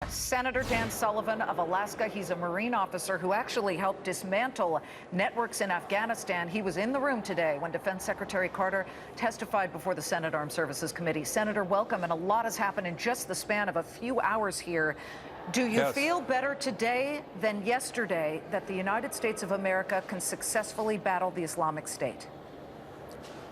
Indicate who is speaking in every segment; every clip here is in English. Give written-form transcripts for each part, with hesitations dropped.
Speaker 1: Senator Dan Sullivan of Alaska. He's a Marine officer who actually helped dismantle networks in Afghanistan. He was in the room today when Defense Secretary Carter testified before the Senate Armed Services Committee. Senator, welcome. And a lot has happened in just the span of a few hours here. Do you feel better today than yesterday that the United States of America can successfully battle the Islamic State?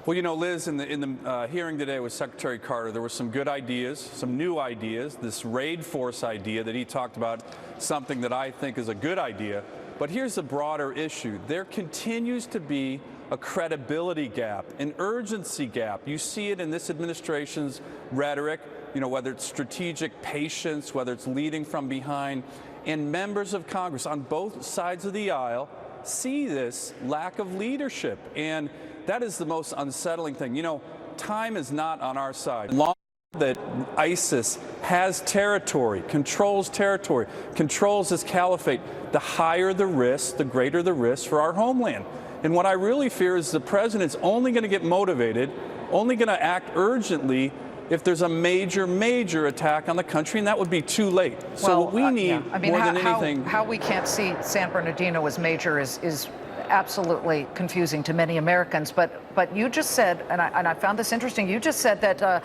Speaker 2: Well, you know, Liz, in the hearing today with Secretary Carter, there were some good ideas, some new ideas, this raid force idea that he talked about, something that I think is a good idea. But here's the broader issue. There continues to be a credibility gap, an urgency gap. You see it in this administration's rhetoric, you know, whether it's strategic patience, whether it's leading from behind. And members of Congress on both sides of the aisle see this lack of leadership. And that is the most unsettling thing. You know, time is not on our side. Long that ISIS has territory, controls this caliphate, the higher the risk, the greater the risk for our homeland. And what I really fear is the president's only going to get motivated, only going to act urgently if there's a major attack on the country, and that would be too late. So what we need more than anything...
Speaker 1: How we can't see San Bernardino as major is absolutely confusing to many Americans. But you just said, and I found this interesting, you just said that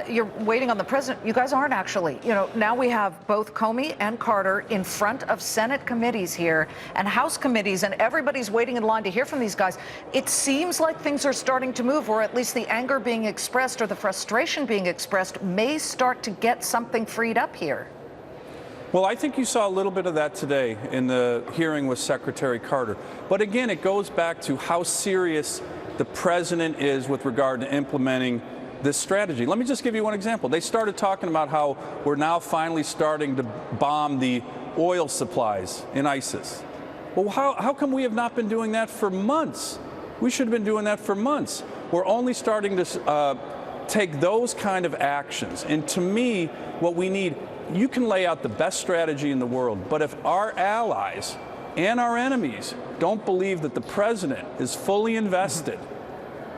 Speaker 1: you're waiting on the president. You guys aren't actually. You know, now we have both Comey and Carter in front of Senate committees here and House committees, and everybody's waiting in line to hear from these guys. It seems like things are starting to move, or at least the anger being expressed or the frustration being expressed may start to get something freed up here.
Speaker 2: Well, I think you saw a little bit of that today in the hearing with Secretary Carter. But again, it goes back to how serious the president is with regard to implementing this strategy. Let me just give you one example. They started talking about how we're now finally starting to bomb the oil supplies in ISIS. Well, how come we have not been doing that for months? We should have been doing that for months. We're only starting to take those kind of actions. And to me, what we need, you can lay out the best strategy in the world, but if our allies and our enemies don't believe that the president is fully invested,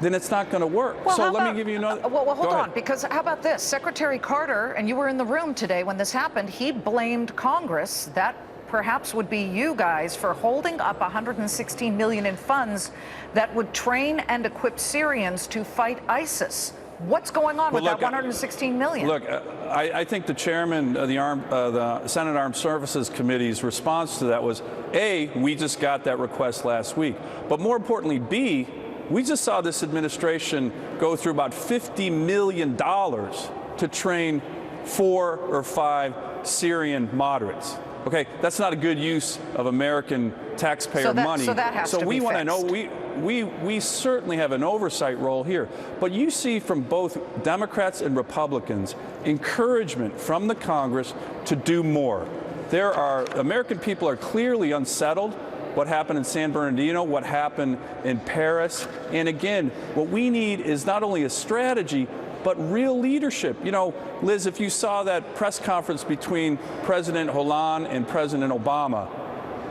Speaker 2: then it's not going to work.
Speaker 1: Well,
Speaker 2: so let me give you another...
Speaker 1: well, hold on, because how about this? Secretary Carter, and you were in the room today when this happened, he blamed Congress, that perhaps would be you guys, for holding up $116 million in funds that would train and equip Syrians to fight ISIS. What's going on with that $116 million?
Speaker 2: Look, I think the chairman of the Senate Armed Services Committee's response to that was, A, we just got that request last week. But more importantly, B, we just saw this administration go through about $50 million to train 4 or 5 Syrian moderates. Okay, that's not a good use of American taxpayer money.
Speaker 1: So that has to be
Speaker 2: we want to
Speaker 1: fixed.
Speaker 2: know, we certainly have an oversight role here. But you see from both Democrats and Republicans encouragement from the Congress to do more. American people are clearly unsettled. What happened in San Bernardino, what happened in Paris. And again, what we need is not only a strategy, but real leadership. You know, Liz, if you saw that press conference between President Hollande and President Obama,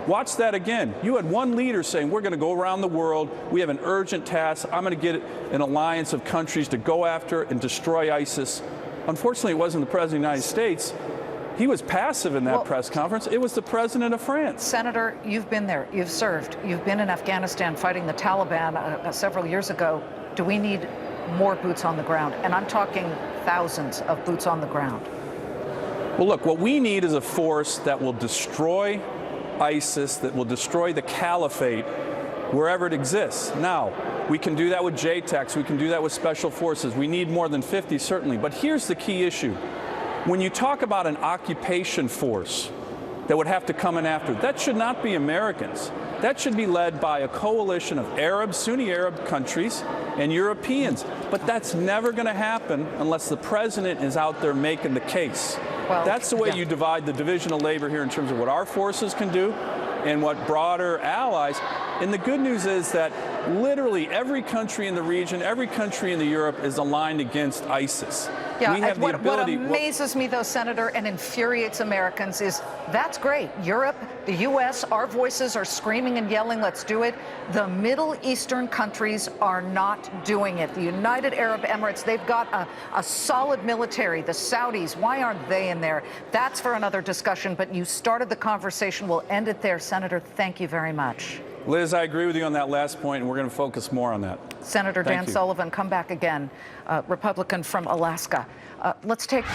Speaker 2: watch that again. You had one leader saying, we're going to go around the world. We have an urgent task. I'm going to get an alliance of countries to go after and destroy ISIS. Unfortunately, it wasn't the President of the United States. He was passive in that press conference. It was the President of France.
Speaker 1: Senator, you've been there. You've served. You've been in Afghanistan fighting the Taliban several years ago. Do we need more boots on the ground? And I'm talking thousands of boots on the ground.
Speaker 2: Well, look, what we need is a force that will destroy ISIS, that will destroy the caliphate wherever it exists. Now, we can do that with JTACs. We can do that with special forces. We need more than 50, certainly. But here's the key issue. When you talk about an occupation force that would have to come in after, that should not be Americans. That should be led by a coalition of Arab, Sunni Arab countries and Europeans. But that's never going to happen unless the president is out there making the case. Well, that's the way you divide the division of labor here in terms of what our forces can do and what broader allies. And the good news is that literally every country in the region, every country in Europe is aligned against ISIS.
Speaker 1: Yeah,
Speaker 2: we have
Speaker 1: and
Speaker 2: the
Speaker 1: what
Speaker 2: ability.
Speaker 1: amazes me, though, Senator, and infuriates Americans is that's great. Europe, the U.S., our voices are screaming and yelling, let's do it. The Middle Eastern countries are not doing it. The United Arab Emirates, they've got a solid military. The Saudis, why aren't they in there? That's for another discussion, but you started the conversation. We'll end it there. Senator, thank you very much.
Speaker 2: Liz, I agree with you on that last point, and we're going to focus more on that.
Speaker 1: Senator Dan Sullivan, come back again, Republican from Alaska. Let's take